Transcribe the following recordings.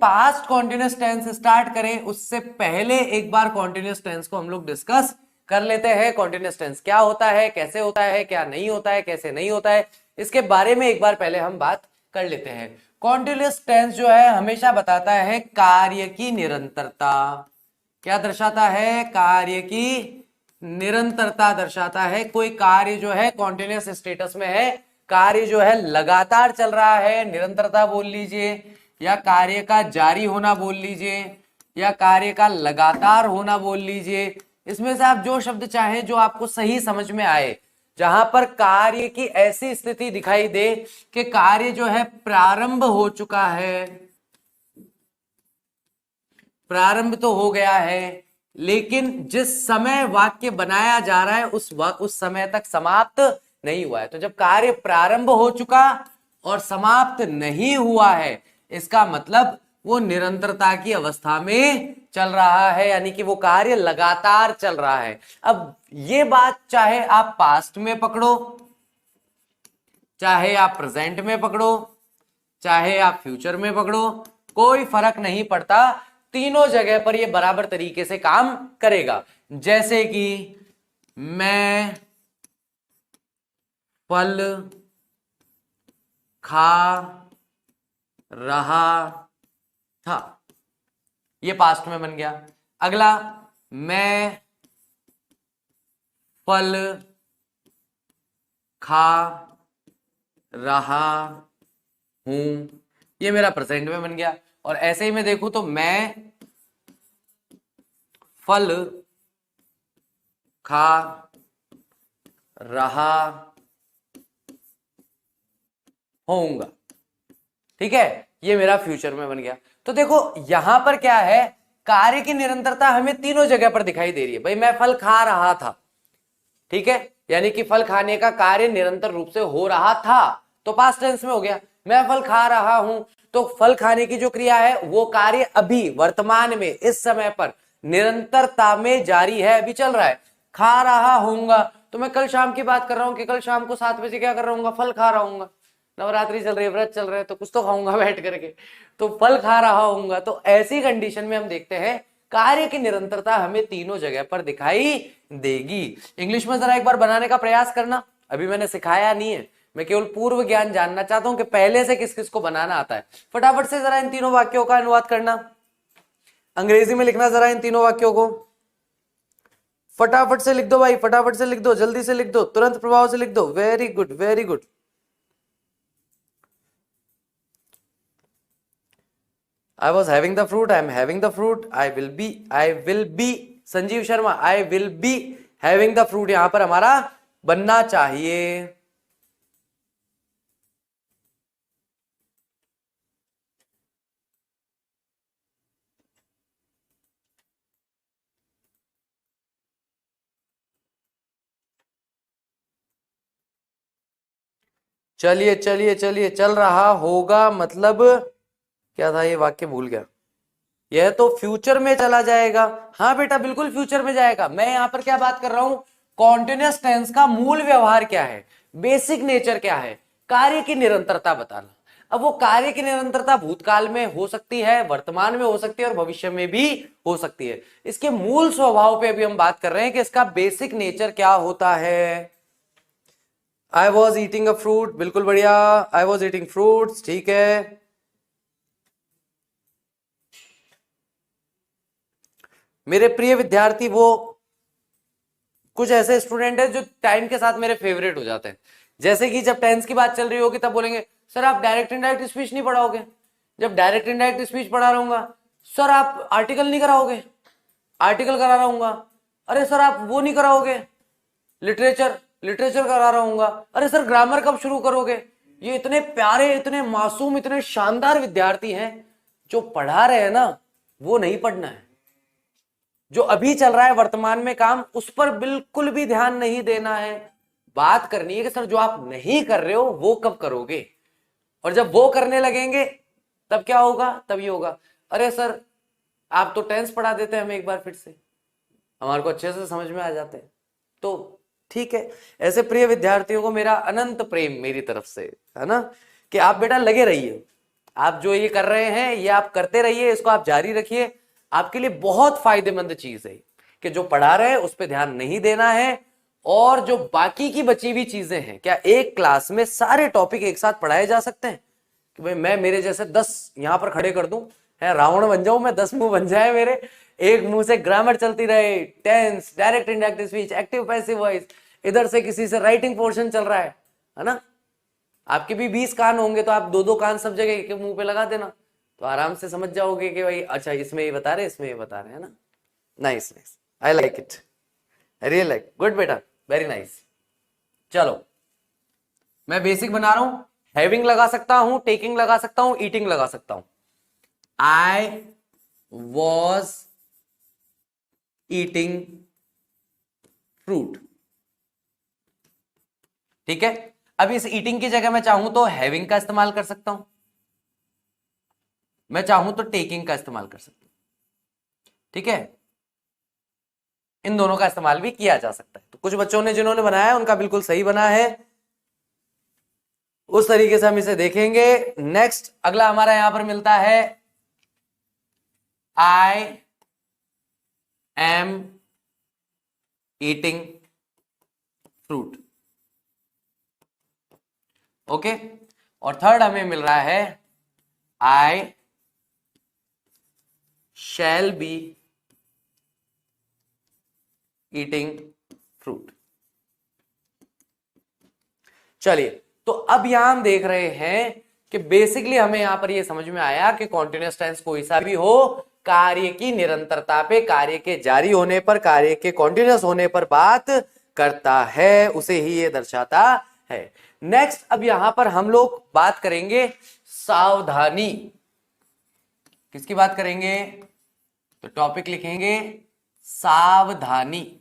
Past continuous tense start करें उससे पहले एक बार कॉन्टिन्यूअस टेंस को हम लोग डिस्कस कर लेते हैं। कॉन्टिन्यूअस टेंस क्या होता है, कैसे होता है, क्या नहीं होता है, कैसे नहीं होता है, इसके बारे में एक बार पहले हम बात कर लेते हैं। कॉन्टिन्यूअस टेंस जो है हमेशा बताता है कार्य की निरंतरता। क्या दर्शाता है? कार्य की निरंतरता दर्शाता है। कोई कार्य जो है कॉन्टिन्यूअस स्टेटस में है, कार्य जो है लगातार चल रहा है, निरंतरता बोल लीजिए, या कार्य का जारी होना बोल लीजिए, या कार्य का लगातार होना बोल लीजिए। इसमें से आप जो शब्द चाहें जो आपको सही समझ में आए, जहां पर कार्य की ऐसी स्थिति दिखाई दे कि कार्य जो है प्रारंभ हो चुका है, प्रारंभ तो हो गया है, लेकिन जिस समय वाक्य बनाया जा रहा है उस समय तक समाप्त नहीं हुआ है। तो जब कार्य प्रारंभ हो चुका और समाप्त नहीं हुआ है, इसका मतलब वो निरंतरता की अवस्था में चल रहा है, यानी कि वो कार्य लगातार चल रहा है। अब ये बात चाहे आप पास्ट में पकड़ो, चाहे आप प्रेजेंट में पकड़ो, चाहे आप फ्यूचर में पकड़ो, कोई फर्क नहीं पड़ता, तीनों जगह पर ये बराबर तरीके से काम करेगा। जैसे कि मैं फल खा रहा था, ये पास्ट में बन गया। अगला, मैं फल खा रहा हूं, ये मेरा प्रेजेंट में बन गया। और ऐसे ही मैं देखूं तो मैं फल खा रहा होऊंगा, ठीक है, ये मेरा फ्यूचर में बन गया। तो देखो यहां पर क्या है, कार्य की निरंतरता हमें तीनों जगह पर दिखाई दे रही है। भाई मैं फल खा रहा था, ठीक है, यानी कि फल खाने का कार्य निरंतर रूप से हो रहा था, तो पास्ट टेंस में हो गया। मैं फल खा रहा हूं, तो फल खाने की जो क्रिया है वो कार्य अभी वर्तमान में इस समय पर निरंतरता में जारी है, अभी चल रहा है। खा रहा होऊंगा, तो मैं कल शाम की बात कर रहा हूं कि कल शाम को 7 बजे क्या कर रहा हूँ, फल खा रहा हूँ। नवरात्रि चल रही है, व्रत चल रहे हैं, तो कुछ तो खाऊंगा बैठ करके, तो फल खा रहा हूंगा। तो ऐसी कंडीशन में हम देखते हैं कार्य की निरंतरता हमें तीनों जगह पर दिखाई देगी। इंग्लिश में जरा एक बार बनाने का प्रयास करना, अभी मैंने सिखाया नहीं है, मैं केवल पूर्व ज्ञान जानना चाहता हूं कि पहले से किस किस को बनाना आता है। फटाफट से जरा इन तीनों वाक्यों का अनुवाद करना, अंग्रेजी में लिखना जरा इन तीनों वाक्यों को, फटाफट से लिख दो भाई, फटाफट से लिख दो, जल्दी से लिख दो, तुरंत प्रभाव से लिख दो। Very good, very good. I was having the fruit, I am having the fruit, I will be, Sanjeev Sharma, I will be having the fruit यहां पर हमारा बनना चाहिए। चलिए चलिए चलिए, चल रहा होगा मतलब क्या था, ये वाक्य भूल गया। यह तो फ्यूचर में चला जाएगा। हाँ बेटा बिल्कुल फ्यूचर में जाएगा। मैं यहां पर क्या बात कर रहा हूं, कॉन्टिन्यूअस टेंस का मूल व्यवहार क्या है, बेसिक नेचर क्या है, कार्य की निरंतरता बताना। अब वो कार्य की निरंतरता भूतकाल में हो सकती है, वर्तमान में हो सकती है और भविष्य में भी हो सकती है। इसके मूल स्वभाव पे अभी हम बात कर रहे हैं कि इसका बेसिक नेचर क्या होता है। I was eating a fruit, बिल्कुल बढ़िया, आई वॉज ईटिंग फ्रूट्स, ठीक है। मेरे प्रिय विद्यार्थी, वो कुछ ऐसे स्टूडेंट है जो टाइम के साथ मेरे फेवरेट हो जाते हैं। जैसे कि जब टेंस की बात चल रही होगी तब बोलेंगे सर आप डायरेक्ट इनडायरेक्ट स्पीच नहीं पढ़ाओगे। जब डायरेक्ट इनडायरेक्ट स्पीच पढ़ा रहूंगा, सर आप आर्टिकल नहीं कराओगे, आर्टिकल करा रहूंगा। अरे सर आप वो नहीं कराओगे, लिटरेचर लिटरेचर करा रहूंगा। अरे सर ग्रामर कब शुरू करोगे। ये इतने प्यारे, इतने मासूम, इतने शानदार विद्यार्थी हैं, जो पढ़ा रहे हैं ना वो नहीं पढ़ना है, जो अभी चल रहा है वर्तमान में काम, उस पर बिल्कुल भी ध्यान नहीं देना है। बात करनी है कि सर जो आप नहीं कर रहे हो वो कब करोगे, और जब वो करने लगेंगे तब क्या होगा, तब ये होगा अरे सर आप तो टेंस पढ़ा देते हैं हमें एक बार फिर से, हमारे को अच्छे से समझ में आ जाते हैं। तो ठीक है, ऐसे प्रिय विद्यार्थियों को मेरा अनंत प्रेम मेरी तरफ से, है ना, कि आप बेटा लगे रहिए, आप जो ये कर रहे हैं ये आप करते रहिए, इसको आप जारी रखिए, आपके लिए बहुत फायदेमंद चीज है कि जो पढ़ा रहे हैं उस पर ध्यान नहीं देना है, और जो बाकी की बची हुई चीजें हैं, क्या एक क्लास में सारे टॉपिक एक साथ पढ़ाए जा सकते हैं कि भाई मैं मेरे जैसे 10 यहां पर खड़े कर दूं, है रावण बन जाऊं मैं, 10 मुंह बन जाए मेरे, एक मुंह से ग्रामर चलती रहे, tense, direct indirect speech, active passive voice, इधर से किसी से राइटिंग पोर्शन चल रहा है ना। आपके भी 20 कान होंगे तो आप 2-2 कान सब जगह एक मुंह पे लगा देना, तो आराम से समझ जाओगे कि भाई अच्छा इसमें ये बता रहे, इसमें ये बता रहे हैं ना। Nice nice, I like it, I really like, good बेटा, वेरी नाइस। चलो मैं बेसिक बना रहा हूं, हैविंग लगा सकता हूं, टेकिंग लगा सकता हूं, ईटिंग लगा सकता हूं। आई वॉज ईटिंग फ्रूट, ठीक है। अब इस ईटिंग की जगह मैं चाहूं तो हैविंग का इस्तेमाल कर सकता हूं, मैं चाहूं तो टेकिंग का इस्तेमाल कर सकता हूं, ठीक है। इन दोनों का इस्तेमाल भी किया जा सकता है। तो कुछ बच्चों ने जिन्होंने बनाया उनका बिल्कुल सही बना है, उस तरीके से हम इसे देखेंगे। नेक्स्ट अगला हमारा यहां पर मिलता है I am eating fruit, okay. और थर्ड हमें मिल रहा है आई शैल बी ईटिंग फ्रूट। चलिए, तो अब यहां हम देख रहे हैं कि बेसिकली हमें यहां पर यह समझ में आया कि कॉन्टिन्यूअस टेंस कोई सा भी हो, कार्य की निरंतरता पे, कार्य के जारी होने पर, कार्य के कॉन्टिन्यूअस होने पर बात करता है, उसे ही ये दर्शाता है। नेक्स्ट अब यहां पर हम लोग बात करेंगे सावधानी। किसकी बात करेंगे? तो टॉपिक लिखेंगे सावधानी।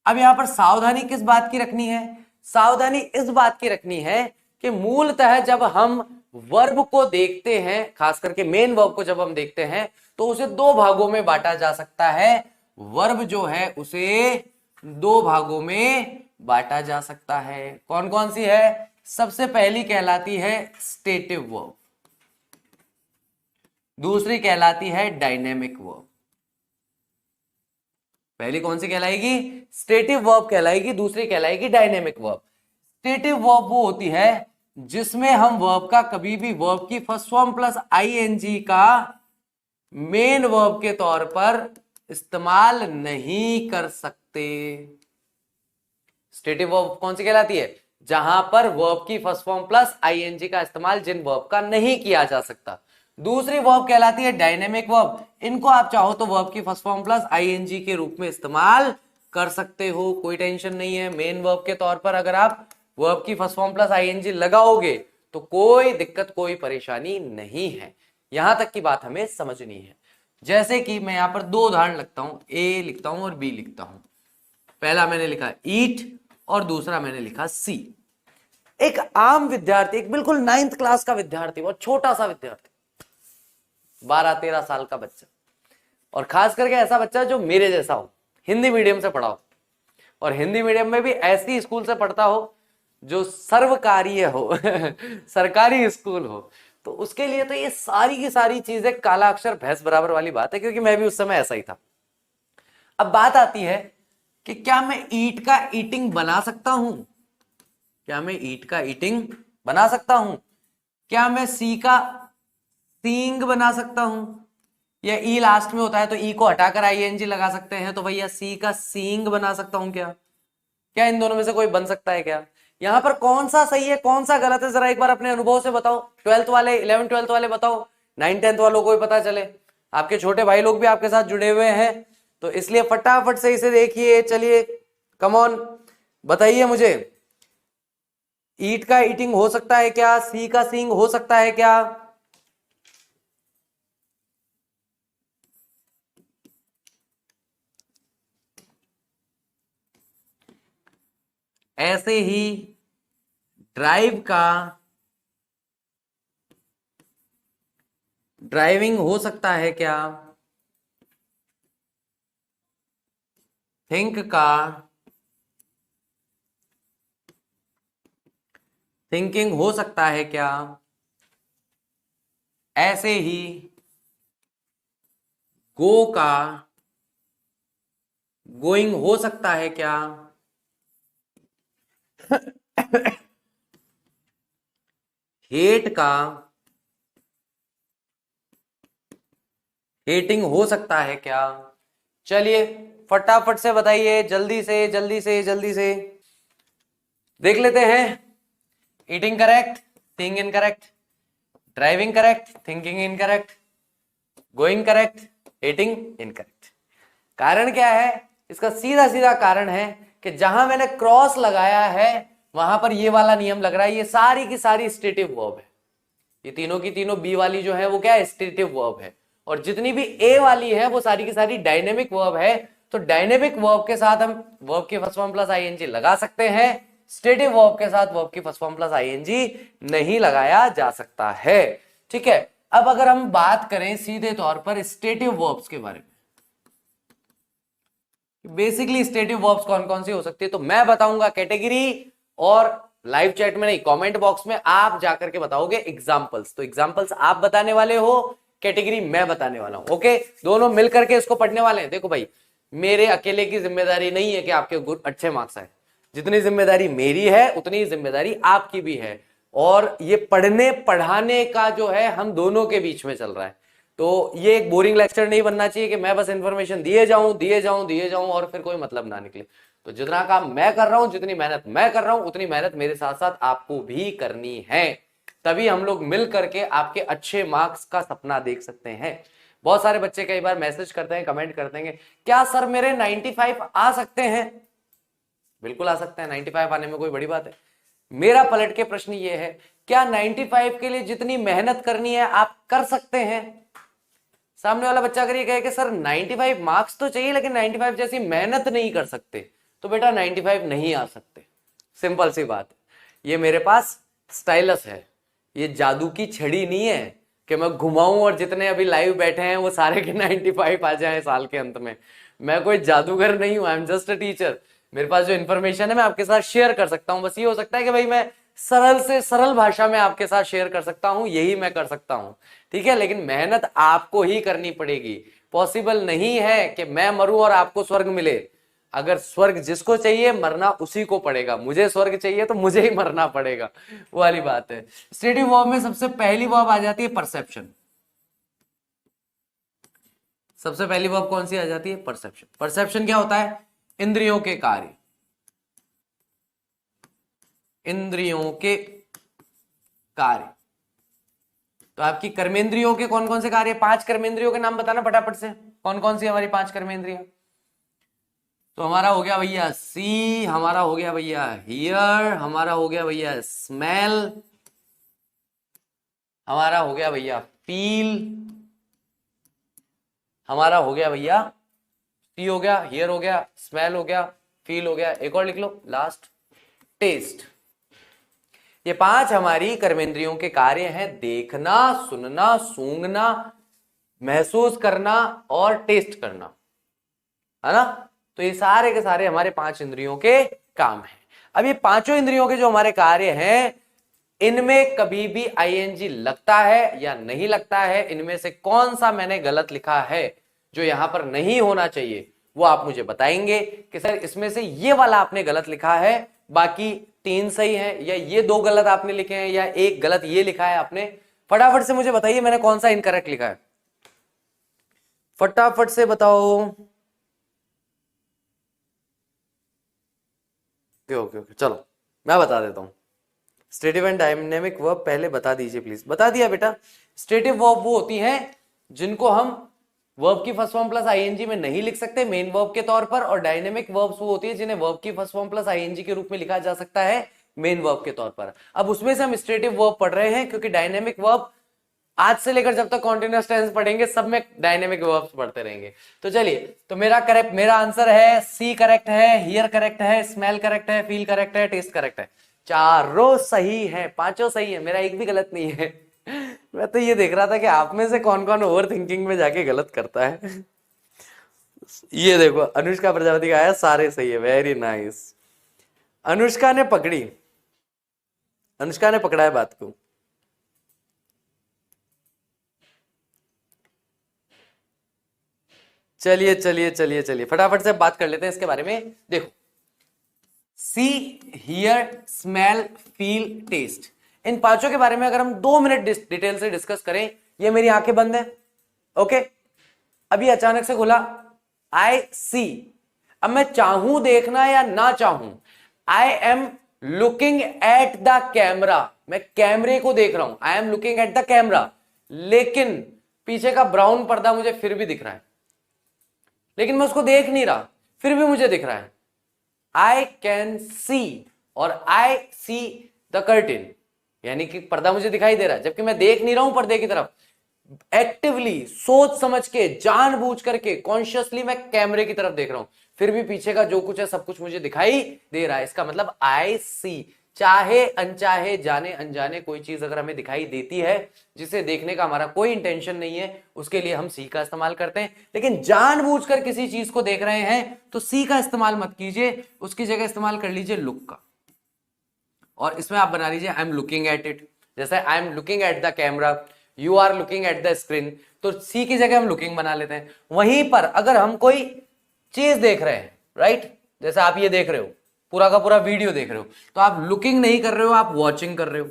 अब यहां पर सावधानी किस बात की रखनी है? सावधानी इस बात की रखनी है कि मूलतः जब हम वर्ब को देखते हैं, खास करके मेन वर्ब को जब हम देखते हैं, तो उसे दो भागों में बांटा जा सकता है। वर्ब जो है उसे दो भागों में बांटा जा सकता है। कौन कौन सी है? सबसे पहली कहलाती है स्टेटिव वर्ब, दूसरी कहलाती है डायनेमिक वर्ब। पहली कौन सी कहलाएगी? स्टेटिव वर्ब कहलाएगी, दूसरी कहलाएगी डायनेमिक वर्ब। स्टेटिव वर्ब वो होती है जिसमें हम वर्ब का कभी भी वर्ब की फर्स्ट फॉर्म प्लस आईएनजी का मेन वर्ब के तौर पर इस्तेमाल नहीं कर सकते। स्टेटिव वर्ब कौन सी कहलाती है? जहां पर वर्ब की फर्स्ट फॉर्म प्लस आईएनजी का इस्तेमाल जिन वर्ब का नहीं किया जा सकता। दूसरी वर्ब कहलाती है डायनेमिक वर्ब। इनको आप चाहो तो वर्ब की फर्स्ट फॉर्म प्लस आईएनजी के रूप में इस्तेमाल कर सकते हो, कोई टेंशन नहीं है। मेन वर्ब के तौर पर अगर आप वर्ब की फर्स्ट फॉर्म प्लस आईएनजी लगाओगे तो कोई दिक्कत, कोई परेशानी नहीं है। यहां तक की बात हमें समझनी है। जैसे कि मैं यहां पर दो उदाहरण लिखता हूं, ए लिखता हूं और बी लिखता हूं। पहला मैंने लिखा ईट और दूसरा मैंने लिखा सी। एक आम विद्यार्थी, एक बिल्कुल 9th क्लास का विद्यार्थी, बहुत छोटा सा विद्यार्थी, 12-13 साल का बच्चा, और खास करके ऐसा बच्चा जो मेरे जैसा हो, हिंदी मीडियम से पढ़ा हो, और हिंदी मीडियम में भी ऐसी स्कूल से पढ़ता हो जो सर्वकारीय हो सरकारी स्कूल हो, तो उसके लिए तो ये सारी की सारी चीजें काला अक्षर भैंस बराबर वाली बात है, क्योंकि मैं भी उस समय ऐसा ही था। अब बात आती है कि क्या मैं ईट का ईटिंग बना सकता हूं? क्या मैं ईट का ईटिंग बना सकता हूं? क्या मैं सी का सींग बना सकता हूं? या ई लास्ट में होता है तो ई को हटाकर आईएनजी लगा सकते हैं, तो भैया सी का सींग बना सकता हूं क्या? क्या इन दोनों में से कोई बन सकता है क्या? यहां पर कौन सा सही है, कौन सा गलत है, जरा एक बार अपने अनुभव से बताओ। 12th वाले, 11th 12th वाले बताओ, 9th 10th वालों को भी पता चले। आपके छोटे भाई लोग भी आपके साथ जुड़े हुए हैं, तो इसलिए फटाफट से इसे देखिए। चलिए कम ऑन, बताइए मुझे, ईट का ईटिंग हो सकता है क्या? सी का सींग हो सकता है क्या? ऐसे ही ड्राइविंग हो सकता है क्या? थिंकिंग हो सकता है क्या? ऐसे ही गो का गोइंग हो सकता है क्या? हेट का हेटिंग हो सकता है क्या? चलिए फटाफट से बताइए, जल्दी से जल्दी से जल्दी से देख लेते हैं। Eating correct, thing incorrect, driving correct, thinking incorrect, going correct, hating incorrect. कारण क्या है इसका? सीधा सीधा कारण है कि जहां मैंने क्रॉस लगाया है वहां पर ये वाला नियम लग रहा है। ये सारी की सारी स्टेटिव वर्ब है। ये तीनों की तीनों बी वाली जो है वो क्या है? स्टेटिव वर्ब है। और जितनी भी ए वाली है वो सारी की सारी डायनेमिक वर्ब है। तो डायनेमिक वर्ब के साथ हम वर्ब की फर्स्ट फॉर्म प्लस आईएनजी लगा सकते हैं। स्टेटिव वर्ब के साथ वर्ब की फर्स्ट फॉर्म प्लस आईएनजी नहीं लगाया जा सकता है। ठीक है, अब अगर हम बात करें सीधे तौर पर स्टेटिव वर्ब्स के बारे में, बेसिकली स्टेटिव वर्ब्स कौन कौन सी हो सकती है, तो मैं बताऊंगा कैटेगरी, और लाइव चैट में नहीं, कमेंट बॉक्स में आप जाकर के बताओगे एग्जांपल्स। तो एग्जांपल्स आप बताने वाले हो, कैटेगरी मैं बताने वाला हूं। ओके, दोनों मिलकर के इसको पढ़ने वाले हैं। देखो भाई, मेरे अकेले की जिम्मेदारी नहीं है कि आपके गुड अच्छे मार्क्स आए। जितनी जिम्मेदारी मेरी है उतनी जिम्मेदारी आपकी भी है। और ये पढ़ने पढ़ाने का जो है हम दोनों के बीच में चल रहा है। तो ये एक बोरिंग लेक्चर नहीं बनना चाहिए कि मैं बस इंफॉर्मेशन दिए जाऊं और फिर कोई मतलब ना निकले। तो जितना काम मैं कर रहा हूं, जितनी मेहनत मैं कर रहा हूं, उतनी मेहनत मेरे साथ साथ आपको भी करनी है। तभी हम लोग मिल करके आपके अच्छे मार्क्स का सपना देख सकते हैं। बहुत सारे बच्चे कई बार मैसेज करते हैं, कमेंट करते हैं, क्या सर मेरे 95 आ सकते हैं? बिल्कुल आ सकते हैं, 95 आने में कोई बड़ी बात है? मेरा पलट के प्रश्न ये है, क्या 95 के लिए जितनी मेहनत करनी है आप कर सकते हैं? सामने वाला बच्चा अगर ये कहे कि सर 95 मार्क्स तो चाहिए लेकिन 95 जैसी मेहनत नहीं कर सकते, तो बेटा 95 नहीं आ सकते। सिंपल सी बात है। ये मेरे पास स्टाइलस है, ये जादू की छड़ी नहीं है कि मैं घुमाऊं और जितने अभी लाइव बैठे हैं वो सारे के 95 आ जाए साल के अंत में। मैं कोई जादूगर नहीं हूं, I am just a teacher. मेरे पास जो इन्फॉर्मेशन है मैं आपके साथ शेयर कर सकता हूं। बस ये हो सकता है कि भाई मैं सरल से सरल भाषा में आपके साथ शेयर कर सकता हूं, यही मैं कर सकता हूं। ठीक है, लेकिन मेहनत आपको ही करनी पड़ेगी। पॉसिबल नहीं है कि मैं मरूं और आपको स्वर्ग मिले। अगर स्वर्ग जिसको चाहिए मरना उसी को पड़ेगा। मुझे स्वर्ग चाहिए तो मुझे ही मरना पड़ेगा, वो वाली बात है। स्टेटिव वर्ब में सबसे पहली वर्ब आ जाती है परसेप्शन। सबसे पहली वर्ब कौन सी आ जाती है? परसेप्शन। परसेप्शन क्या होता है? इंद्रियों के कार्य। इंद्रियों के कार्य। तो आपकी कर्मेंद्रियों के कौन कौन से कार्य? 5 कर्मेंद्रियों के नाम बताना फटाफट से। कौन कौन सी हमारी 5 कर्मेंद्रियां? तो हमारा हो गया भैया सी, हमारा हो गया भैया हियर, हमारा हो गया भैया स्मेल, हमारा हो गया भैया फील, हमारा हो गया भैया सी हो गया, हियर हो गया, स्मेल हो गया, फील हो गया, एक और लिख लो लास्ट, टेस्ट। ये 5 हमारी कर्मेंद्रियों के कार्य हैं। देखना, सुनना, सूंघना, महसूस करना और टेस्ट करना, है ना? तो ये सारे के सारे हमारे 5 इंद्रियों के काम हैं। अब ये पांचों इंद्रियों के जो हमारे कार्य हैं, इनमें कभी भी आईएनजी लगता है या नहीं लगता है? इनमें से कौन सा मैंने गलत लिखा है जो यहां पर नहीं होना चाहिए, वो आप मुझे बताएंगे कि सर इसमें से ये वाला आपने गलत लिखा है, बाकी 3 सही है, या ये 2 गलत आपने लिखे हैं, या एक गलत ये लिखा है आपने। फटाफट से मुझे बताइए मैंने कौन सा इनकरेक्ट लिखा है, फटाफट से बताओ। ओके ओके, चलो मैं बता देता हूं। स्टेटिव एंड डायनेमिक वर्ब पहले बता दीजिए प्लीज। बता दिया बेटा। स्टेटिव वर्ब वो होती हैं जिनको हम वर्ब की फर्स्ट फॉर्म प्लस आईएनजी में नहीं लिख सकते मेन वर्ब के तौर पर, और डायनेमिक वर्ब्स वो होती है जिन्हें वर्ब की फर्स्ट फॉर्म प्लस आईएनजी के रूप में लिखा जा सकता है मेन वर्ब के तौर पर। अब उसमें से हम स्टेटिव वर्ब पढ़ रहे हैं क्योंकि डायनेमिक वर्ब आज से लेकर जब तक कॉन्टिन्यूअस टेंस पढ़ेंगे सब में डायनेमिक वर्ब्स पढ़ते रहेंगे। तो चलिए, तो मेरा आंसर है सी करेक्ट है, हियर करेक्ट है, स्मेल करेक्ट है, फील करेक्ट है, टेस्ट करेक्ट है। चारों सही है, पांचों सही है, मेरा एक भी गलत नहीं है। मैं तो ये देख रहा था कि आप में से कौन कौन ओवर थिंकिंग में जाके गलत करता है। ये देखो अनुष्का प्रजापति का आया, सारे सही है, वेरी नाइस। अनुष्का ने पकड़ी, अनुष्का ने पकड़ा है बात को। चलिए चलिए चलिए चलिए फटाफट से बात कर लेते हैं इसके बारे में। देखो, सी, हियर, स्मेल, फील, टेस्ट, इन पांचों के बारे में अगर हम 2 मिनट डिटेल से डिस्कस करें, ये मेरी आंखें बंद है, ओके, अभी अचानक से खुला, आई सी, अब मैं चाहूं देखना या ना चाहूं, आई am looking at the camera, मैं कैमरे को देख रहा हूं, आई am looking at the camera, लेकिन पीछे का ब्राउन पर्दा मुझे फिर भी दिख रहा है, लेकिन मैं उसको देख नहीं रहा, फिर भी मुझे दिख रहा है, आई कैन सी, और आई सी द कर्टेन, यानी कि पर्दा मुझे दिखाई दे रहा है, जबकि मैं देख नहीं रहा हूं पर्दे की तरफ, एक्टिवली सोच समझ के जानबूझ करके कॉन्शियसली मैं कैमरे की तरफ देख रहा हूं, फिर भी पीछे का जो कुछ है सब कुछ मुझे दिखाई दे रहा है। इसका मतलब आई सी, चाहे अनचाहे, जाने अनजाने कोई चीज अगर हमें दिखाई देती है जिसे देखने का हमारा कोई इंटेंशन नहीं है, उसके लिए हम सी का इस्तेमाल करते हैं। लेकिन जानबूझकर किसी चीज को देख रहे हैं तो सी का इस्तेमाल मत कीजिए, उसकी जगह इस्तेमाल कर लीजिए लुक का, और इसमें आप बना लीजिए I am looking at it. जैसे I am looking at the camera, you are looking at the screen, तो सी की जगह हम लुकिंग बना लेते हैं। वहीं पर अगर हम कोई चीज देख रहे हैं, राइट, जैसे आप ये देख रहे हो, पूरा का पूरा वीडियो देख रहे हो, तो आप लुकिंग नहीं कर रहे हो, आप वॉचिंग कर रहे हो,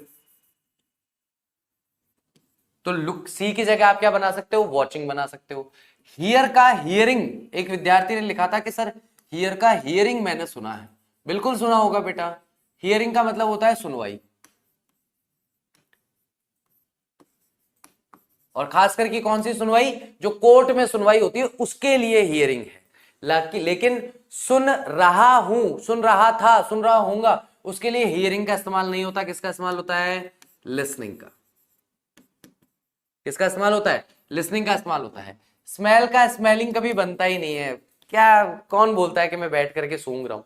तो लुक सी की जगह आप क्या बना सकते हो, वॉचिंग बना सकते हो। हियर का हियरिंग, एक विद्यार्थी ने लिखा था कि सर हियर का हियरिंग मैंने सुना है, बिल्कुल सुना होगा बेटा, हियरिंग का मतलब होता है सुनवाई, और खास करके कौन सी सुनवाई, जो कोर्ट में सुनवाई होती है उसके लिए हियरिंग है। लेकिन सुन रहा हूं, सुन रहा था, सुन रहा हूंगा, उसके लिए हियरिंग का इस्तेमाल नहीं होता। किसका इस्तेमाल होता है, लिसनिंग का। किसका इस्तेमाल होता है, लिसनिंग का इस्तेमाल होता है। स्मेल का स्मेलिंग कभी बनता ही नहीं है। क्या, कौन बोलता है कि मैं बैठ करके सूंघ रहा हूं,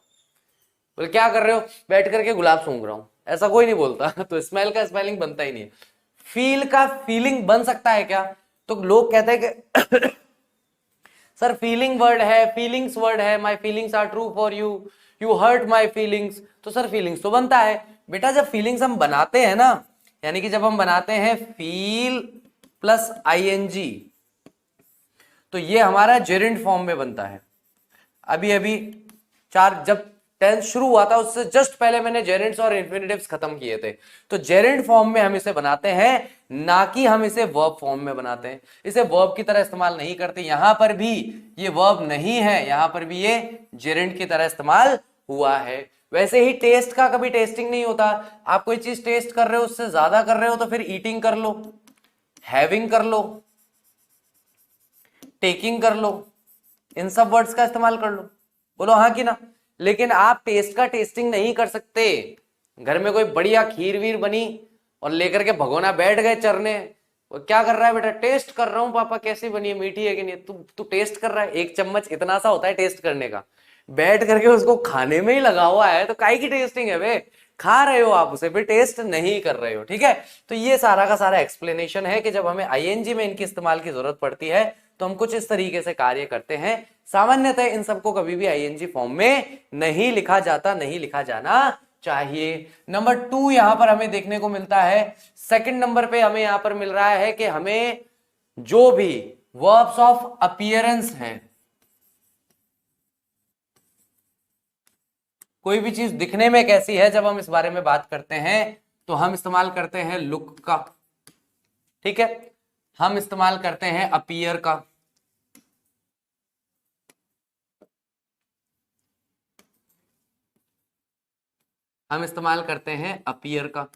बोले क्या कर रहे हो, बैठ करके गुलाब सूंघ रहा हूं, ऐसा कोई नहीं बोलता। तो स्मेल का स्मेलिंग बनता ही नहीं है। फील का फीलिंग बन सकता है क्या, तो लोग कहते हैं कि सर फीलिंग वर्ड है, फीलिंग्स वर्ड है, my feelings are true for you, you hurt my feelings, तो सर फीलिंग्स तो बनता है। बेटा जब फीलिंग्स हम बनाते हैं ना, यानी कि जब हम बनाते हैं फील प्लस आईएनजी, तो ये हमारा जेरेंड फॉर्म में बनता है। अभी अभी जब टेंस शुरू हुआ था उससे जस्ट पहले मैंने जेरेंड्स और इंफिनिटिव्स खत्म किए थे। तो जेरेंड फॉर्म में हम इसे बनाते हैं, ना कि हम इसे वर्ब फॉर्म में बनाते हैं। इसे वर्ब की तरह इस्तेमाल नहीं करते। यहां पर भी ये वर्ब नहीं है, यहां पर भी ये जेरेंड की तरह इस्तेमाल हुआ है। वैसे ही टेस्ट का कभी टेस्टिंग नहीं होता। आप कोई चीज टेस्ट कर रहे हो, उससे ज्यादा कर रहे हो, तो फिर ईटिंग कर लो, हैविंग कर लो, टेकिंग कर लो, इन सब वर्ड्स का इस्तेमाल कर लो। बोलो हाँ कि ना। लेकिन आप टेस्ट का टेस्टिंग नहीं कर सकते। घर में कोई बढ़िया खीर वीर बनी और लेकर के भगोना बैठ गए चरने, वो क्या कर रहा है, बेटा टेस्ट कर रहा हूं पापा कैसी बनी है, मीठी है कि नहीं। तू टेस्ट कर रहा है। एक चम्मच इतना सा होता है टेस्ट करने का, बैठ करके उसको खाने में ही लगा हुआ है, तो काहे की टेस्टिंग है बे, खा रहे हो आप उसे, फिर टेस्ट नहीं कर रहे हो। ठीक है, तो ये सारा का सारा एक्सप्लेनेशन है कि जब हमें आईएनजी में इनकी इस्तेमाल की जरूरत पड़ती है तो हम कुछ इस तरीके से कार्य करते हैं। सामान्यतः इन सबको कभी भी आईएनजी फॉर्म में नहीं लिखा जाता, नहीं लिखा जाना चाहिए। नंबर 2 यहां पर हमें देखने को मिलता है। सेकंड नंबर पे हमें यहां पर मिल रहा है कि हमें जो भी वर्ब्स ऑफ अपीयरेंस है, कोई भी चीज दिखने में कैसी है, जब हम इस बारे में बात करते हैं तो हम इस्तेमाल करते हैं लुक का। ठीक है, हम इस्तेमाल करते हैं अपीयर का। हम इस्तेमाल करते हैं अपीयर का।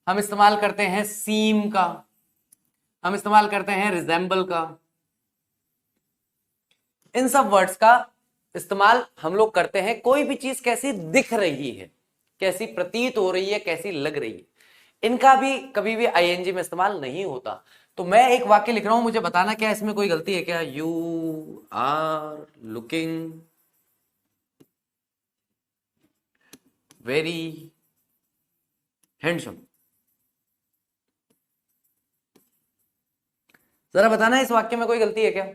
हम इस्तेमाल करते हैं सीम का। हम इस्तेमाल करते हैं रिजेंबल का। इन सब वर्ड्स का इस्तेमाल हम लोग करते हैं कोई भी चीज कैसी दिख रही है, कैसी प्रतीत हो रही है, कैसी लग रही है। इनका भी कभी भी आईएनजी में इस्तेमाल नहीं होता। तो मैं एक वाक्य लिख रहा हूं, मुझे बताना क्या इसमें कोई गलती है क्या। You are looking very handsome. जरा बताना इस वाक्य में कोई गलती है क्या।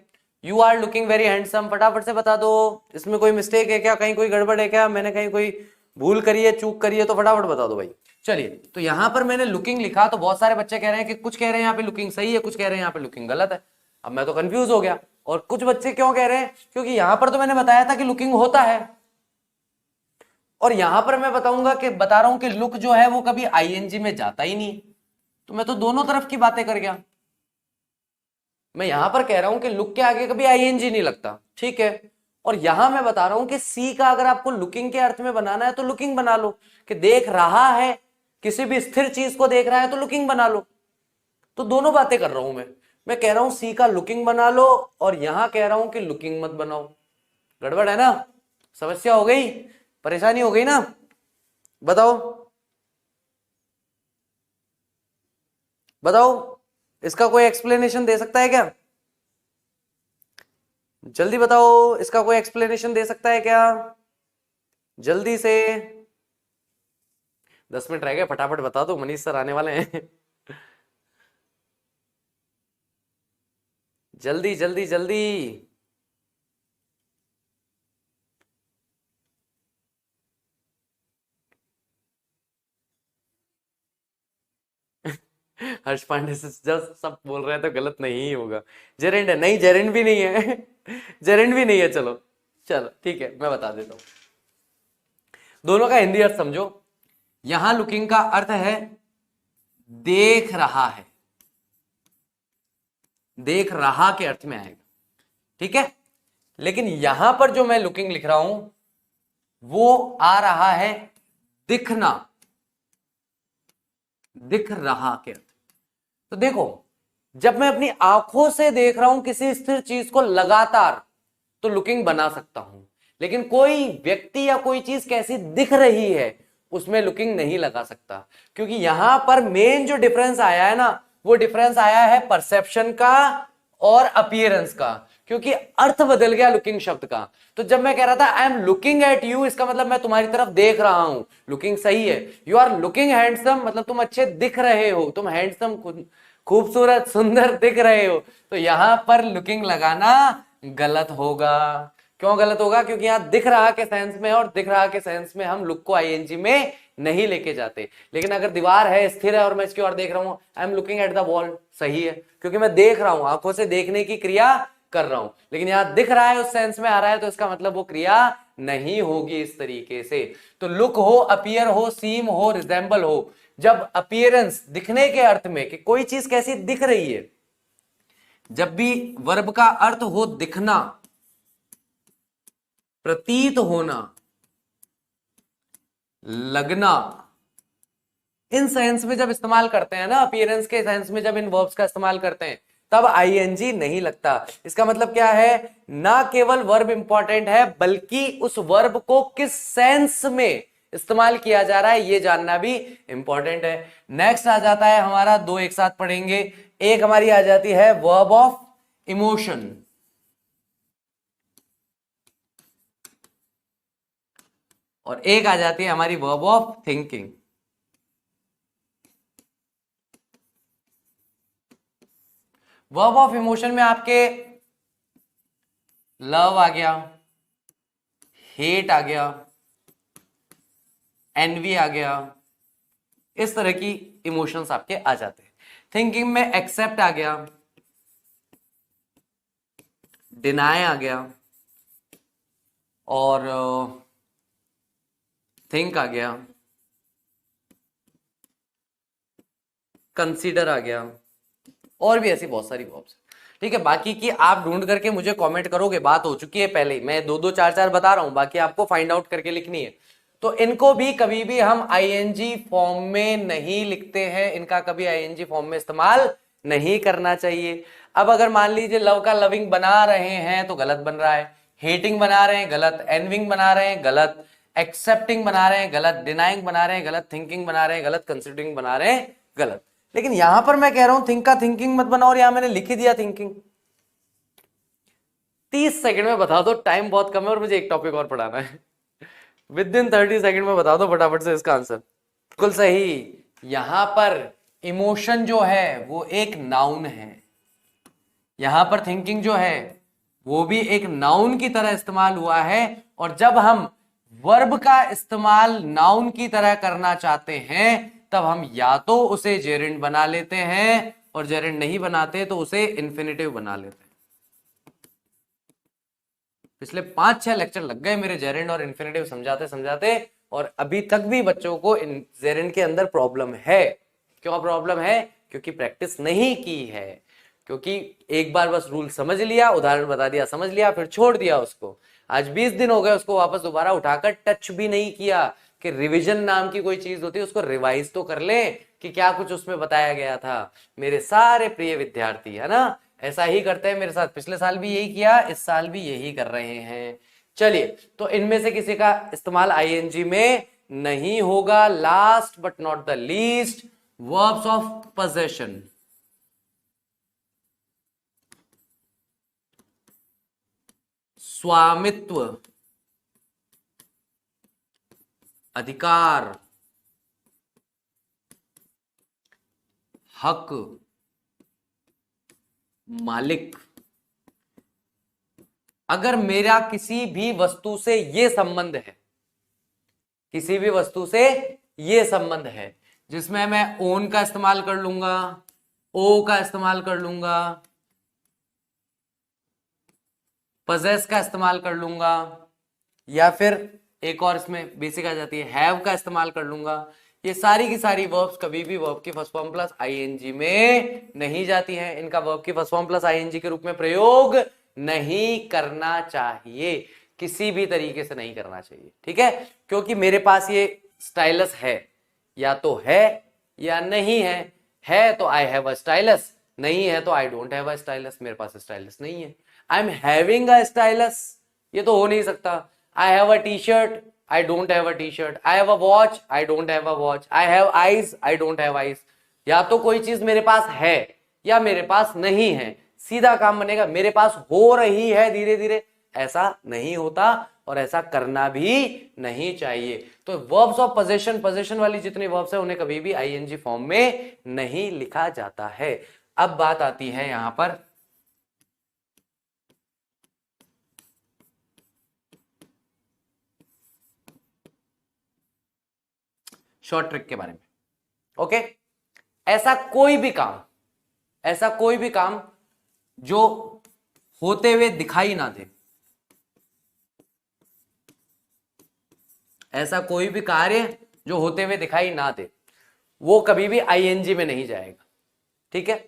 You are looking very handsome, फटाफट से बता दो। इसमें कोई मिस्टेक है क्या, कहीं कोई गड़बड़ है क्या, मैंने कहीं कोई भूल करी है, चूक करी है, तो फटाफट बता दो भाई। चलिए, तो यहां पर मैंने लुकिंग लिखा तो बहुत सारे बच्चे कह रहे हैं कि कुछ कह रहे हैं यहाँ पे लुकिंग सही है, कुछ कह रहे हैं यहाँ पे लुकिंग गलत है। अब मैं तो कंफ्यूज हो गया, और कुछ बच्चे क्यों कह रहे हैं, क्योंकि यहां पर तो मैंने बताया था कि लुकिंग होता है, और यहां पर मैं बता रहा हूं कि लुक जो है वो कभी आईएनजी में जाता ही नहीं। तो मैं तो दोनों तरफ की बातें कर गया। मैं यहां पर कह रहा हूं कि लुक के आगे कभी आईएनजी नहीं लगता, ठीक है। और यहां मैं बता रहा हूं कि सी का अगर आपको लुकिंग के अर्थ में बनाना है तो लुकिंग बना लो, कि देख रहा है, किसी भी स्थिर चीज को देख रहा है तो लुकिंग बना लो। तो दोनों बातें कर रहा हूं मैं कह रहा हूं सी का लुकिंग बना लो, और यहां कह रहा हूं कि लुकिंग मत बनाओ। गड़बड़ है ना, समस्या हो गई, परेशानी हो गई ना, बताओ बताओ, इसका कोई एक्सप्लेनेशन दे सकता है क्या? जल्दी बताओ, इसका कोई एक्सप्लेनेशन दे सकता है क्या? जल्दी से, 10 मिनट रह गए, फटाफट बता दो, मनीष सर आने वाले हैं। जल्दी जल्दी जल्दी। हर्ष पांडे से जब सब बोल रहे हैं तो गलत नहीं ही होगा। जेरेंड है? नहीं, जेरेंड भी नहीं है। जेरेंड भी नहीं है। चलो चलो ठीक है, मैं बता देता हूं, दोनों का हिंदी अर्थ समझो। यहां लुकिंग का अर्थ है देख रहा है, देख रहा के अर्थ में आएगा, ठीक है। लेकिन यहां पर जो मैं लुकिंग लिख रहा हूं वो आ रहा है दिखना, दिख रहा के अर्थ। तो देखो, जब मैं अपनी आंखों से देख रहा हूं किसी स्थिर चीज को लगातार तो लुकिंग बना सकता हूं, लेकिन कोई व्यक्ति या कोई चीज कैसी दिख रही है उसमें लुकिंग नहीं लगा सकता, क्योंकि यहां पर मेन जो डिफरेंस आया है ना, वो डिफरेंस आया है परसेप्शन का और अपीयरेंस का, क्योंकि अर्थ बदल गया लुकिंग शब्द का। तो जब मैं कह रहा था आई एम लुकिंग एट यू, इसका मतलब मैं तुम्हारी तरफ देख रहा हूं, लुकिंग सही है। यू आर लुकिंग हैंडसम, मतलब तुम अच्छे दिख रहे हो, तुम हैंडसम, खूबसूरत, सुंदर दिख रहे हो। तो यहां पर लुकिंग लगाना गलत होगा। क्यों गलत होगा? क्योंकि यहां दिख रहा के सेंस में, और दिख रहा के सेंस में हम लुक को आईएनजी में नहीं लेके जाते। लेकिन अगर दीवार है, स्थिर है, और मैं इसकी ओर देख रहा हूं, आई am looking at the wall, सही है, क्योंकि मैं देख रहा हूं, आंखों से देखने की क्रिया कर रहा हूं। लेकिन यहां दिख रहा है उस सेंस में आ रहा है, तो इसका मतलब वो क्रिया नहीं होगी इस तरीके से। तो लुक हो, अपीयर हो, सीम हो, रिजेंबल हो, जब अपीयरेंस दिखने के अर्थ में कि कोई चीज कैसी दिख रही है, जब भी वर्ब का अर्थ हो दिखना, प्रतीत होना, लगना, इन सेंस में जब इस्तेमाल करते हैं ना, अपीयरेंस के सेंस में जब इन वर्ब्स का इस्तेमाल करते हैं, तब आईएनजी नहीं लगता। इसका मतलब क्या है? ना केवल वर्ब इंपॉर्टेंट है, बल्कि उस वर्ब को किस सेंस में इस्तेमाल किया जा रहा है ये जानना भी इंपॉर्टेंट है। नेक्स्ट आ जाता है हमारा, दो एक साथ पढ़ेंगे। एक हमारी आ जाती है वर्ब ऑफ इमोशन, और एक आ जाती है हमारी verb of thinking. Verb of emotion में आपके लव आ गया, हेट आ गया, एनवी आ गया, इस तरह की इमोशंस आपके आ जाते हैं। थिंकिंग में एक्सेप्ट आ गया, डिनाई आ गया, और थिंक आ गया, कंसीडर आ गया, और भी ऐसी बहुत सारी वर्ब्स। ठीक है, बाकी की आप ढूंढ करके मुझे कमेंट करोगे, बात हो चुकी है पहले ही, मैं दो दो चार चार बता रहा हूं, बाकी आपको फाइंड आउट करके लिखनी है। तो इनको भी कभी भी हम आईएनजी फॉर्म में नहीं लिखते हैं, इनका कभी आईएनजी फॉर्म में इस्तेमाल नहीं करना चाहिए। अब अगर मान लीजिए लव का लविंग बना रहे हैं तो गलत बन रहा है, हेटिंग बना रहे हैं गलत, एनविंग बना रहे हैं गलत, एक्सेप्टिंग बना रहे हैं गलत, डिनाइंग बना रहे हैं गलत, थिंकिंग बना रहे हैं गलत, कंसिडरिंग बना रहे हैं गलत। लेकिन यहां पर मैं कह रहा हूं थिंक का थिंकिंग मत बनाओ, और यहां मैंने लिख ही दिया थिंकिंग। 30 सेकंड में बता दो, टाइम बहुत कम है और मुझे एक टॉपिक और पढ़ाना है। विद इन 30 सेकंड में बता दो फटाफट से इसका आंसर। बिल्कुल सही। यहां पर इमोशन जो है वो एक नाउन है, यहां पर थिंकिंग जो है वो भी एक नाउन की तरह इस्तेमाल हुआ है। और जब हम वर्ब का इस्तेमाल नाउन की तरह करना चाहते हैं तब हम या तो उसे जेरेंड बना लेते हैं, और जेरेंड नहीं बनाते तो उसे इन्फिनेटिव बना लेते हैं। पिछले 5-6 लेक्चर लग गए मेरे जेरेंड और इन्फिनेटिव समझाते समझाते, और अभी तक भी बच्चों को जेरेंड के अंदर प्रॉब्लम है। क्यों प्रॉब्लम है? क्योंकि प्रैक्टिस नहीं की है। क्योंकि एक बार बस रूल समझ लिया, उदाहरण बता दिया, समझ लिया, फिर छोड़ दिया उसको। आज 20 दिन हो गए उसको वापस दोबारा उठाकर टच भी नहीं किया कि रिवीजन नाम की कोई चीज होती है, उसको रिवाइज तो कर ले कि क्या कुछ उसमें बताया गया था। मेरे सारे प्रिय विद्यार्थी, है ना, ऐसा ही करते हैं मेरे साथ। पिछले साल भी यही किया, इस साल भी यही कर रहे हैं। चलिए, तो इनमें से किसी का इस्तेमाल आईएनजी में नहीं होगा। Last but not the least, verbs of possession. स्वामित्व, अधिकार, हक, मालिक। अगर मेरा किसी भी वस्तु से ये संबंध है, किसी भी वस्तु से ये संबंध है, जिसमें मैं ओन का इस्तेमाल कर लूंगा, ओ का इस्तेमाल कर लूंगा, पजेस का इस्तेमाल कर लूंगा, या फिर एक और इसमें बेसिक आ जाती है हैव का इस्तेमाल कर लूंगा, ये सारी की सारी वर्ब्स कभी भी वर्ब की फर्स्ट फॉर्म प्लस आईएनजी में नहीं जाती हैं। इनका वर्ब की फर्स्ट फॉर्म प्लस आईएनजी के रूप में प्रयोग नहीं करना चाहिए, किसी भी तरीके से नहीं करना चाहिए, ठीक है। क्योंकि मेरे पास ये स्टाइलस है, या तो है या नहीं है तो आई हैव अ स्टाइलस, नहीं है तो I don't have a stylus, मेरे पास स्टाइलस नहीं है। I am having a stylus, ये तो हो नहीं सकता। I have a T shirt, I don't have a t-shirt. I have a watch. I don't have a watch. I have eyes. I don't have eyes. या तो कोई चीज मेरे पास है या मेरे पास नहीं है, सीधा काम बनेगा। मेरे पास हो रही है धीरे धीरे, ऐसा नहीं होता और ऐसा करना भी नहीं चाहिए। तो वर्ब्स ऑफ पोजेशन, पोजेशन वाली जितनी वर्ब्स है उन्हें कभी भी आईएनजी फॉर्म में नहीं लिखा जाता है। अब बात आती है यहां पर शॉर्ट ट्रिक के बारे में। ओके, ऐसा कोई भी काम, ऐसा कोई भी काम जो होते हुए दिखाई ना दे, ऐसा कोई भी कार्य जो होते हुए दिखाई ना दे, वो कभी भी आईएनजी में नहीं जाएगा, ठीक है।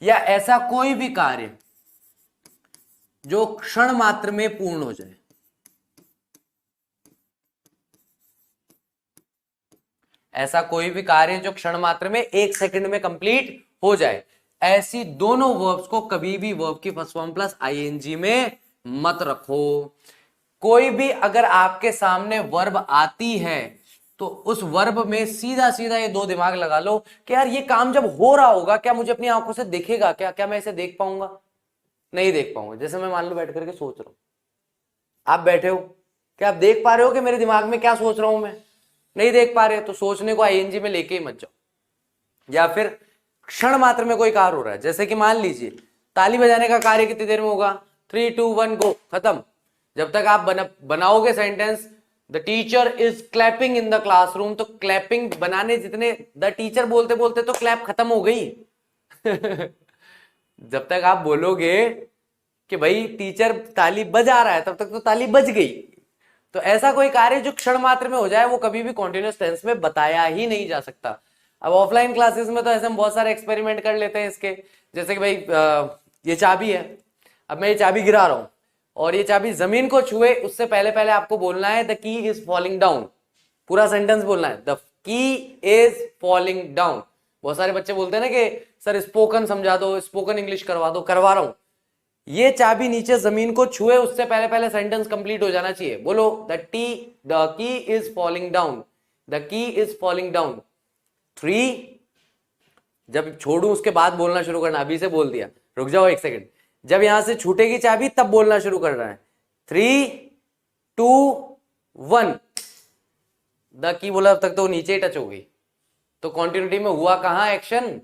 या ऐसा कोई भी कार्य जो क्षण मात्र में पूर्ण हो जाए, ऐसा कोई भी कार्य जो क्षण मात्र में 1 सेकंड में कंप्लीट हो जाए, ऐसी दोनों वर्ब्स को कभी भी वर्ब की फर्स्ट फॉर्म प्लस आईएनजी में मत रखो। कोई भी अगर आपके सामने वर्ब आती है तो उस वर्ब में सीधा सीधा ये दो दिमाग लगा लो कि यार ये काम जब हो रहा होगा, क्या मुझे अपनी आंखों से दिखेगा? क्या मैं इसे देख पाऊंगा? नहीं देख पाऊंगा। जैसे मैं मान लो बैठ करके सोच रहा हूं, आप बैठे हो, क्या आप देख पा रहे हो कि मेरे दिमाग में क्या सोच रहा हूं मैं? नहीं देख पा रहे, तो सोचने को आईएनजी में लेके ही मत जाओ। या फिर क्षण मात्र में कोई कार्य हो रहा है, जैसे कि मान लीजिए ताली बजाने का कार्य कितनी देर में होगा? 3, 2, 1 गो, खत्म। जब तक आप बनाओगे sentence the teacher is clapping in the classroom, तो क्लैपिंग बनाने जितने द टीचर बोलते बोलते तो क्लैप खत्म हो गई। जब तक आप बोलोगे कि भाई टीचर ताली बजा रहा है, तब तक तो ताली बज गई। तो ऐसा कोई कार्य जो क्षण मात्र में हो जाए वो कभी भी कॉन्टिन्यूअस टेंस में बताया ही नहीं जा सकता। अब ऑफलाइन क्लासेस में तो ऐसे हम बहुत सारे एक्सपेरिमेंट कर लेते हैं इसके, जैसे कि भाई ये चाबी है, अब मैं ये चाबी गिरा रहा हूं और ये चाबी जमीन को छुए उससे पहले पहले आपको बोलना है the key is falling down. पूरा सेंटेंस बोलना है, the key is falling down. बहुत सारे बच्चे बोलते हैं ना कि सर स्पोकन समझा दो, स्पोकन इंग्लिश करवा दो, करवा रहा हूं। ये चाबी नीचे जमीन को छुए उससे पहले पहले सेंटेंस कंप्लीट हो जाना चाहिए। बोलो the key is falling down, the key is falling down. 3, जब छोड़ू उसके बाद बोलना शुरू करना। अभी से बोल दिया, रुक जाओ 1 सेकंड। जब यहां से छूटेगी चाबी तब बोलना शुरू कर रहा है। 3, 2, 1, द की बोला, अब तक तो नीचे ही टच हो गई। तो कॉन्टिन्यूटी में हुआ कहां एक्शन?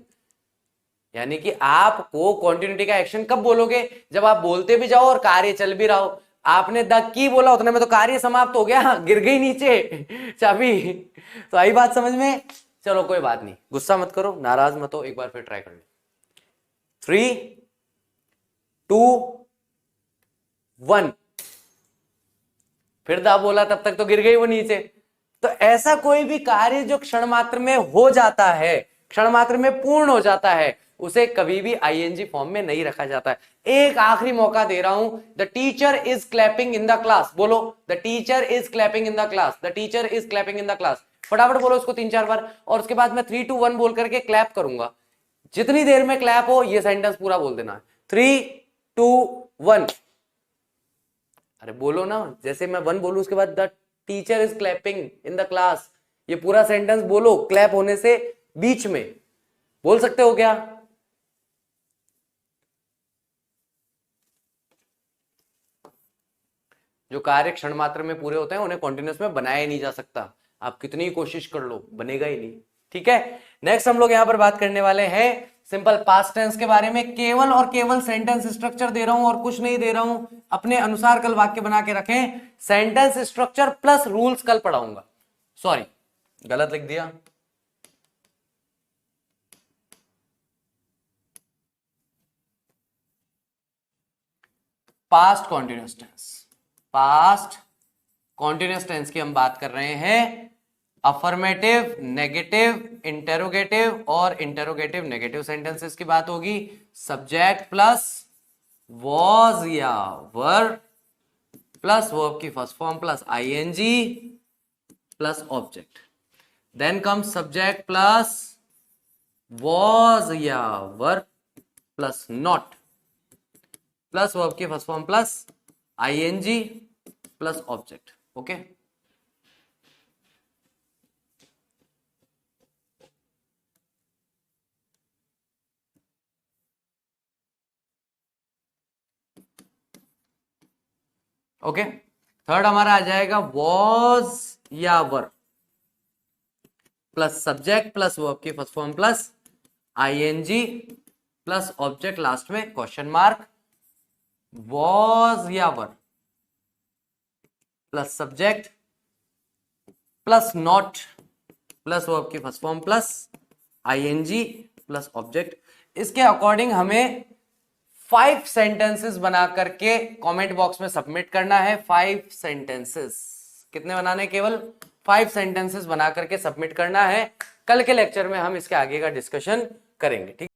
यानी कि आपको कॉन्टिन्यूटी का एक्शन कब बोलोगे? जब आप बोलते भी जाओ और कार्य चल भी रहा हो। आपने द की बोला उतने में तो कार्य समाप्त हो गया, गिर गई नीचे चाबी। तो आई बात समझ में? चलो कोई बात नहीं, गुस्सा मत करो, नाराज मत हो, एक बार फिर ट्राई कर लो। 3, 2, 1, फिर दा बोला तब तक तो गिर गई वो नीचे। तो ऐसा कोई भी कार्य जो क्षण मात्र में हो जाता है, क्षण मात्र में पूर्ण हो जाता है, उसे कभी भी आईएनजी फॉर्म में नहीं रखा जाता है। एक आखिरी मौका दे रहा हूं, the teacher is clapping in the class, बोलो the teacher is clapping in the class, the teacher is clapping in the class. फटाफट बोलो उसको 3-4 बार, और उसके बाद मैं 3, 2, 1 बोल करके क्लैप करूंगा। जितनी देर में क्लैप हो ये सेंटेंस पूरा बोल देना है। 3, 2, 1। अरे बोलो ना, जैसे मैं 1 बोलूं उसके बाद the teacher is clapping in the class, ये पूरा सेंटेंस बोलो क्लैप होने से बीच में। बोल सकते हो क्या? जो कार्य क्षण मात्र में पूरे होते हैं उन्हें कॉन्टिन्यूस में बनाया ही नहीं जा सकता, आप कितनी ही कोशिश कर लो बनेगा ही नहीं। ठीक है, नेक्स्ट हम लोग यहां पर बात करने वाले हैं सिंपल पास्ट टेंस के बारे में। केवल और केवल सेंटेंस स्ट्रक्चर दे रहा हूं और कुछ नहीं दे रहा हूं, अपने अनुसार कल वाक्य बना के रखें। सेंटेंस स्ट्रक्चर प्लस रूल्स कल पढ़ाऊंगा। सॉरी, गलत लिख दिया। Past continuous tense, past continuous tense की हम बात कर रहे हैं। अफर्मेटिव, नेगेटिव, इंटेरोगेटिव और इंटेरोगेटिव नेगेटिव सेंटेंसेस की बात होगी। सब्जेक्ट प्लस वॉज या वर प्लस वर्ब की first form plus ING plus object. Then comes subject plus was या were plus not plus verb की first form plus ING plus object. Okay, okay. Third हमारा आ जाएगा was या were plus subject plus verb की first form plus ING plus object, last में question mark. Was या were plus subject plus not plus verb की first form plus ING plus object. इसके according हमें 5 सेंटेंसेस बना करके comment box में submit करना है। 5 सेंटेंसेस कितने बनाने? केवल 5 सेंटेंसेस बना करके सबमिट करना है। कल के लेक्चर में हम इसके आगे का डिस्कशन करेंगे। ठीक।